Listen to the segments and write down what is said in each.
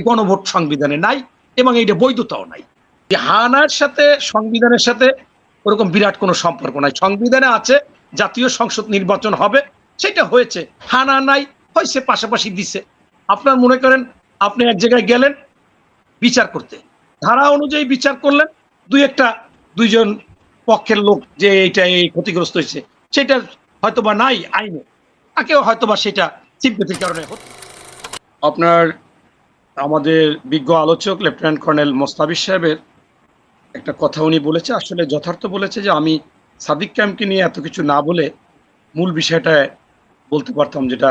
গণভোট সংবিধানে নাই এবং এইটা বৈধতাও নাই। হানার সাথে সংবিধানের সাথে ওরকম বিরাট কোনো সম্পর্ক নাই। সংবিধানে আছে জাতীয় সংসদ নির্বাচন হবে, সেটা হয়েছে। হানা নাই, হয়েছে, পাশাপাশি দিছে। আপনার মনে করেন আপনি এক জায়গায় গেলেন বিচার করতে, ধারা অনুযায়ী বিচার করলেন, দুইজন পক্ষের লোক যে এইটা এই ক্ষতিগ্রস্ত হয়েছে সেটা হয়তোবা নাই আইনে, তাকেও হয়তোবা সেটা সিম্পেথির কারণে হতো। আপনার আমাদের বিজ্ঞ আলোচক লেফটেন্যান্ট কর্নেল মোস্তাফিজ সাহেবের একটা কথা উনি বলেছে, আসলে যথার্থ বলেছে, যে আমি সাদিক ক্যাম্পকে নিয়ে এত কিছু না বলে মূল বিষয়টা বলতে পারতাম, যেটা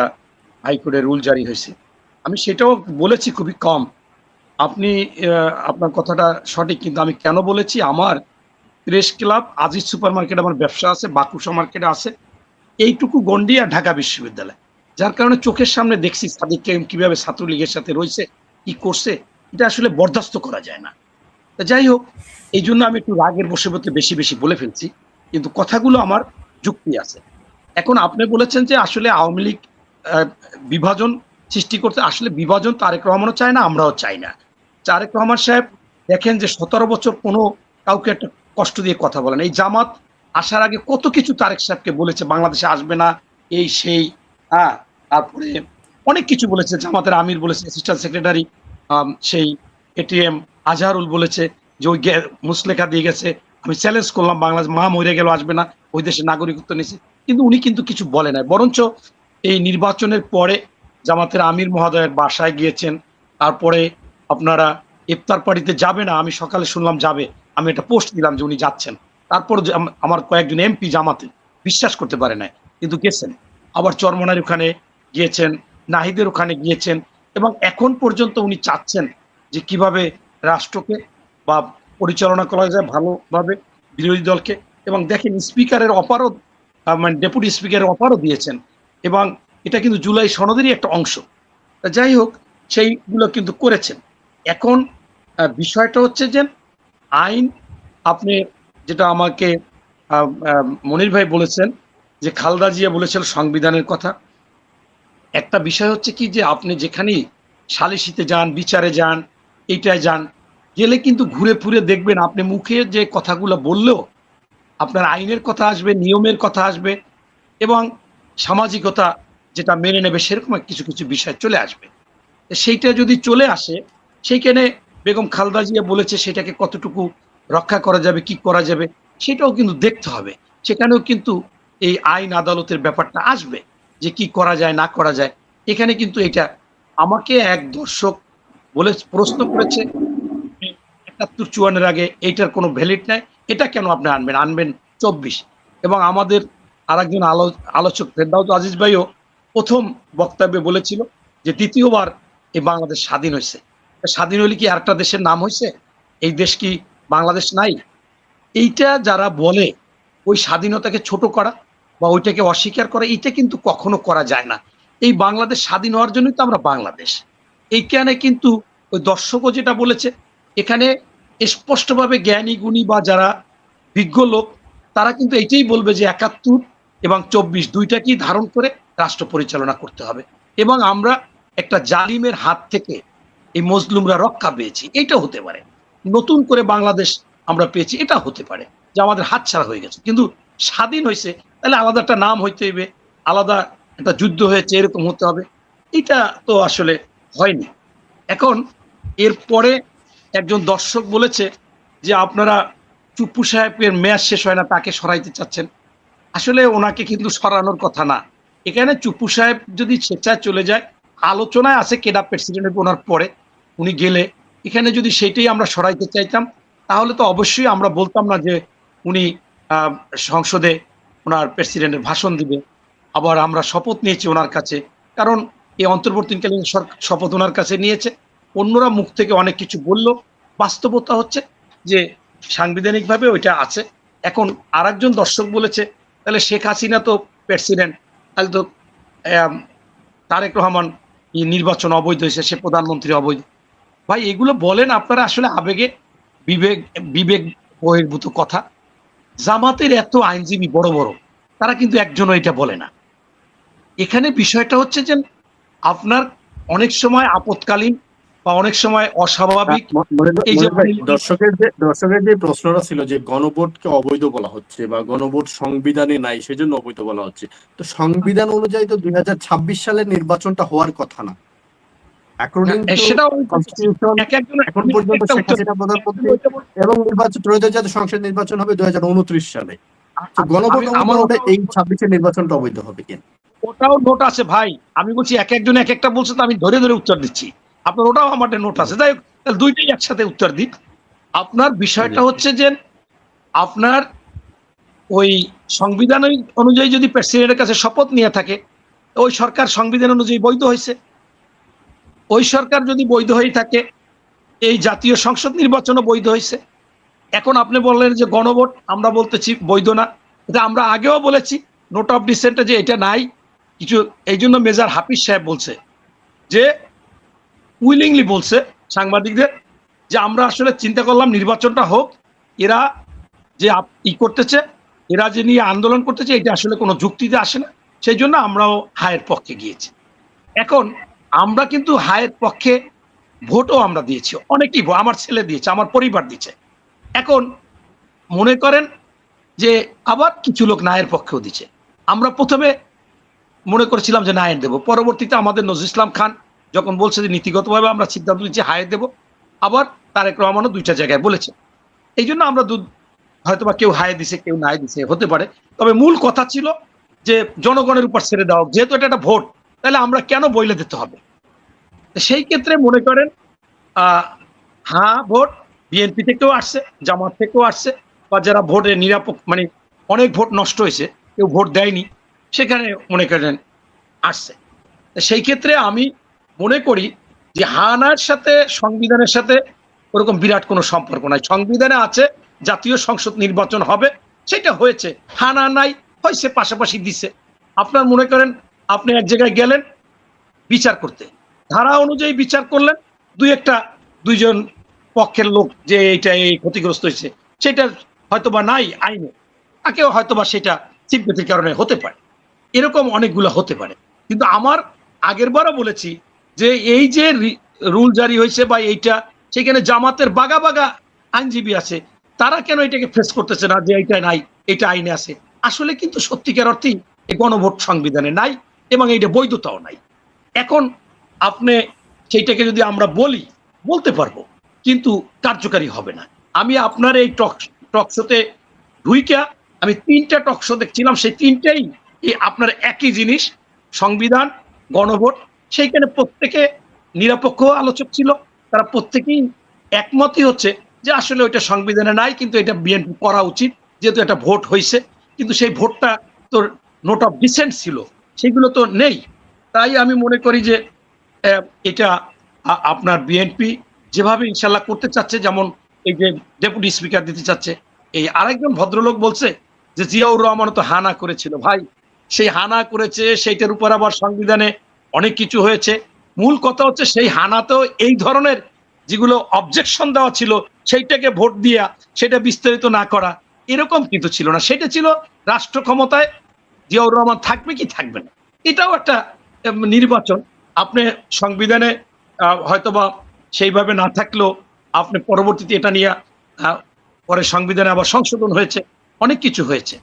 হাইকোর্টের রুল জারি হয়েছে। আমি সেটাও বলেছি খুবই কম। আপনি আপনার কথাটা সঠিক, কিন্তু আমি কেন বলেছি, আমার press club, Aziz super market আমার ব্যবসা আছে, বাকুশা মার্কেটে আছে, এইটুকু গন্ডি আর ঢাকা বিশ্ববিদ্যালয়, যার কারণে চোখের সামনে দেখছি সাদিক ক্যাম্প কিভাবে ছাত্রলীগের সাথে রয়েছে, কি করছে, এটা আসলে বরদাস্ত করা যায় না। যাই হোক, এই জন্য আমি একটু রাগের বশবর্তী বেশি বেশি বলে ফেলছি, কিন্তু কথাগুলো আমার যুক্তি আছে। এখন আপনি বলেছেন যে আসলে আওয়ামী লীগ বিভাজন সৃষ্টি করতে, আসলে বিভাজন তারেক রহমানও চায় না, আমরাও চাই না। তারেক রহমান সাহেব দেখেন যে 17 বছর কোনো কাউকে একটা কষ্ট দিয়ে কথা বলেন। এই জামাত আসার আগে কত কিছু তারেক সাহেবকে বলেছে, বাংলাদেশে আসবে না, এই সেই, হ্যাঁ, তারপরে অনেক কিছু বলেছে। জামাতের আমির বলেছে, অ্যাসিস্ট্যান্ট সেক্রেটারি সেই এটিএম আজহারুল বলেছে যে ওই মুসলেখা দিয়ে গেছে, আমি চ্যালেঞ্জ করলাম, বাংলাদেশ মা মরে গেল, আসবে না, ওই দেশে নাগরিকত্ব নিয়েছে, কিন্তু উনি কিন্তু কিছু বলে নাই। বরঞ্চ এই নির্বাচনের পরে জামাতের আমির মহোদয়ের বাসায় গিয়েছেন, তারপরে আপনারা ইফতার পার্টিতে যাবে না, আমি সকালে শুনলাম যাবে, আমি একটা পোস্ট দিলাম যে উনি যাচ্ছেন, তারপর আমার কয়েকজন এমপি জামাতে বিশ্বাস করতে পারে না, কিন্তু গেছেন। আবার চরমনার ওখানে গিয়েছেন, নাহিদের ওখানে গিয়েছেন, এবং এখন পর্যন্ত উনি চাচ্ছেন যে কিভাবে রাষ্ট্রকে বা পরিচালনা করা যায় ভালোভাবে, বিরোধী দলকে। এবং দেখেন স্পিকারের অপারও, মানে ডেপুটি স্পিকারের অপারও দিয়েছেন, এবং এটা কিন্তু জুলাই সনদেরই একটা অংশ। যাই হোক, সেইগুলো কিন্তু করেছেন। এখন বিষয়টা হচ্ছে যে আইন, আপনি যেটা আমাকে মনির ভাই বলেছেন যে খালেদা জিয়া বলেছিল সংবিধানের কথা, একটা বিষয় হচ্ছে কি, যে আপনি যেখানেই সালিসিতে যান, বিচারে যান, এইটায় যান, গেলে কিন্তু ঘুরে ফিরে দেখবেন আপনি মুখে যে কথাগুলো বললেও আপনার আইনের কথা আসবে, নিয়মের কথা আসবে, এবং সামাজিকতা যেটা মেনে নেবে সেরকম কিছু কিছু বিষয় চলে আসবে। সেইটা যদি চলে আসে, সেইখানে বেগম খালেদা জিয়া বলেছে সেটাকে কতটুকু রক্ষা করা যাবে, কি করা যাবে, সেটাও কিন্তু দেখতে হবে। সেখানেও কিন্তু এই আইন আদালতের ব্যাপারটা আসবে, যে কি করা যায় না করা যায়। এখানে কিন্তু এটা, আমাকে এক দর্শক বলে প্রশ্ন করেছে ৭১-৫৪ আগে এইটার কোনো ভ্যালিড নাই, এটা কেন আপনি আনবেন ২৪। এবং আমাদের আরেকজন আলোচক ফেরদাউস আজিজ ভাইও প্রথম বক্তব্যে বলেছিল যে দ্বিতীয়বার এই বাংলাদেশ স্বাধীন হয়েছে। স্বাধীন হলে কি আরেকটা দেশের নাম হয়েছে? এই দেশ কি বাংলাদেশ নাই? এইটা যারা বলে ওই স্বাধীনতাকে ছোট করা বা ওইটাকে অস্বীকার করা, এইটা কিন্তু কখনো করা যায় না। এই বাংলাদেশ স্বাধীন হওয়ার জন্যই তো আমরা বাংলাদেশ। এইখানে কিন্তু ওই দর্শকও যেটা বলেছে, এখানে স্পষ্টভাবে জ্ঞানী গুণী বা যারা বিজ্ঞ লোক, তারা কিন্তু এইটাই বলবে যে ৭১ এবং ২৪ দুইটাকেই ধারণ করে রাষ্ট্র পরিচালনা করতে হবে, এবং আমরা একটা জালিমের হাত থেকে এই মজলুমরা রক্ষা পেয়েছি, এটা হতে পারে। নতুন করে বাংলাদেশ আমরা পেয়েছি, এটা হতে পারে যে আমাদের হাতছাড়া হয়ে গেছে, কিন্তু স্বাধীন হয়েছে তাহলে আলাদা একটা নাম হইতে হবে, আলাদা একটা যুদ্ধ হয়েছে এরকম হতে হবে, এটা তো আসলে হয়নি। এখন এরপরে একজন দর্শক বলেছে যে আপনারা চুপ্পু সাহেবের মেয়াদ শেষ হয় না, তাকে সরাইতে চাচ্ছেন। আসলে ওনাকে কিন্তু সরানোর কথা না। এখানে চুপ্পু সাহেব যদি স্বেচ্ছায় চলে যায়, আলোচনায় আছে কেডা প্রেসিডেন্ট ওনার পরে উনি গেলে, এখানে যদি সেটাই আমরা সরাইতে চাইতাম, তাহলে তো অবশ্যই আমরা বলতাম না যে উনি সংসদে ওনার প্রেসিডেন্টের ভাষণ দিবে। আবার আমরা শপথ নিয়েছি ওনার কাছে, কারণ এই অন্তর্বর্তীকালীন শপথ ওনার কাছে নিয়েছে। অন্যরা মুখ থেকে অনেক কিছু বলল, বাস্তবতা হচ্ছে যে সাংবিধানিকভাবে ওইটা আছে। এখন আরেকজন দর্শক বলেছে তাহলে শেখ হাসিনা তো প্রেসিডেন্ট, তাহলে তো তারেক রহমান নির্বাচন অবৈধ হয়েছে, সে প্রধানমন্ত্রী অবৈধ। ভাই এগুলো বলেন আপনারা আসলে আবেগে, বিবেক বহির্ভূত কথা। জামাতের এত আইনজীবী বড় বড়, তারা কিন্তু একজনও এটা বলে না। এখানে বিষয়টা হচ্ছে যে আপনার অনেক সময় আপৎকালীন বা অনেক সময় অস্বাভাবিক এই যে দর্শকের যে প্রশ্নটা ছিল যে গণভোটকে অবৈধ বলা হচ্ছে বা গণভোট সংবিধানে নাই সেজন্য অবৈধ বলা হচ্ছে, তো সংবিধান অনুযায়ী তো 2026 সালের নির্বাচনটা হওয়ার কথা না। অ্যাকর্ডিং টু সেটাও কনস্টিটিউশন এখন পর্যন্ত শেখ হাসিনা প্রধানমন্ত্রী এবং ত্রয়োদশ সংসদ নির্বাচন হবে 2029 সালে। গণভোট অনুযায়ী এই 26-এর নির্বাচনটা অবৈধ হবে কিনা ওটাও নোট আছে ভাই। আমি বলছি এক একজন এক একটা বলছে, তো আমি ধরে ধরে উত্তর দিচ্ছি। আপনার ওটাও আমার নোট আছে। যাই হোক, দুইটাই একসাথে উত্তর দিক। আপনার বিষয়টা হচ্ছে যে আপনার ওই সংবিধান অনুযায়ী যদি প্রেসিডেন্টের কাছে শপথ নিয়ে থাকে, ওই সরকার সংবিধান অনুযায়ী বৈধ হয়েছে। ওই সরকার যদি বৈধ হয়ে থাকে, এই জাতীয় সংসদ নির্বাচনও বৈধ হয়েছে। এখন আপনি বললেন যে গণভোট, আমরা বলতেছি বৈধ না। এটা আমরা আগেও বলেছি নোট অফ ডিসেন্টে যে এটা নাই কিছু। এই জন্য মেজর হাফিজ সাহেব বলছে যে উইলিংলি বলছে সাংবাদিকদের যে আমরা আসলে চিন্তা করলাম নির্বাচনটা হোক, এরা যে ই করতেছে, এরা যে নিয়ে আন্দোলন করতেছে, এটা আসলে কোনো যুক্তিতে আসে না, সেই জন্য আমরাও হায়ের পক্ষে গিয়েছি। এখন আমরা কিন্তু হায়ের পক্ষে ভোটও আমরা দিয়েছি, অনেকেই আমার ছেলে দিয়েছে, আমার পরিবার দিয়েছে। এখন মনে করেন যে আবার কিছু লোক নায়ের পক্ষেও দিচ্ছে। আমরা প্রথমে মনে করেছিলাম যে নায়ের দেব, পরবর্তীতে আমাদের নজরুল ইসলাম খান যখন বলছে যে নীতিগতভাবে আমরা সিদ্ধান্ত নিচ্ছি হায়ের দেব, আবার তারেক রহমানও দুইটা জায়গায় বলেছে। এই জন্য আমরা হয়তোবা কেউ হায়ে দিছে, কেউ নাই দিছে, হতে পারে। তবে মূল কথা ছিল যে জনগণের উপর ছেড়ে দেওয়া, যেহেতু এটা একটা ভোট, তাহলে আমরা কেন বইলে দিতে হবে। সেই ক্ষেত্রে মনে করেন হ্যাঁ ভোট বিএনপি থেকেও আসছে, জামাত থেকেও আসছে, বা যারা ভোটে নিরাপদ মানে অনেক ভোট নষ্ট হয়েছে, কেউ ভোট দেয়নি, সেখানে মনে করেন আসছে। সেই ক্ষেত্রে আমি মনে করি যে হানার সাথে সংবিধানের সাথে ওরকম বিরাট কোনো সম্পর্ক নাই। সংবিধানে আছে জাতীয় সংসদ নির্বাচন হবে, সেটা হয়েছে। হানা নাই হয়েছে, পাশাপাশি দিছে। আপনার মনে করেন আপনি এক জায়গায় গেলেন বিচার করতে, ধারা অনুযায়ী বিচার করলেন, দুইজন পক্ষের লোক যে এইটা এই ক্ষতিগ্রস্ত হয়েছে, সেটা হয়তোবা নাই আইনে, তাকেও হয়তোবা সেটা সিম্পেথির কারণে হতে পারে, এরকম অনেকগুলো হতে পারে। কিন্তু আমার আগের বারও বলেছি যে এই যে রুল জারি হয়েছে বা এইটা, সেখানে জামাতের বাগা বাগা আইনজীবী আছে, তারা কেন এটাকে ফেস করতেছে না যে এইটা নাই, এটা আইনে আছে। আসলে কিন্তু সত্যিকার অর্থেই এই গণভোট সংবিধানে নাই এবং এইটা বৈধতাও নাই। এখন আপনি সেইটাকে যদি আমরা বলতে পারবো, কিন্তু কার্যকারী হবে না। আমি আপনার এই টক শোতে ঢুইকা আমি 3টা টক শো দেখছিলাম, সেই 3টাই আপনার একই জিনিস, সংবিধান, গণভোট। সেইখানে প্রত্যেকে নিরপেক্ষ আলোচক ছিল, তারা প্রত্যেকেই একমতই হচ্ছে যে আসলে ওইটা সংবিধানে নাই, কিন্তু এটা বিএনপি করা উচিত, যেহেতু একটা ভোট হয়েছে। কিন্তু সেই ভোটটা তো নোট অফ ডিসেন্ট ছিল, সেগুলো তো নেই। তাই আমি মনে করি যে এটা আপনার বিএনপি যেভাবে ইনশাল্লাহ করতে চাচ্ছে, যেমন এই যে ডেপুটি স্পিকার দিতে চাচ্ছে, এই আরেকজন ভদ্রলোক বলছে যে জিয়াউর রহমান তো হানা করেছিল। ভাই, সেই হানা করেছে, সেইটার উপর আবার সংবিধানে অনেক কিছু হয়েছে। মূল কথা হচ্ছে সেই হানাতেও এই ধরনের যেগুলো অবজেকশন দেওয়া ছিল, সেইটাকে ভোট দিয়া সেটা বিস্তারিত না করা, এরকম কিন্তু ছিল না। সেটা ছিল রাষ্ট্র ক্ষমতায় জিয়াউর রহমান থাকবে কি থাকবে না, এটাও একটা নির্বাচন। আপনি সংবিধানে হয়তোবা সেইভাবে না থাকলেও আপনি পরবর্তীতে এটা নিয়ে পরে সংবিধানে আবার সংশোধন হয়েছে, অনেক কিছু হয়েছে।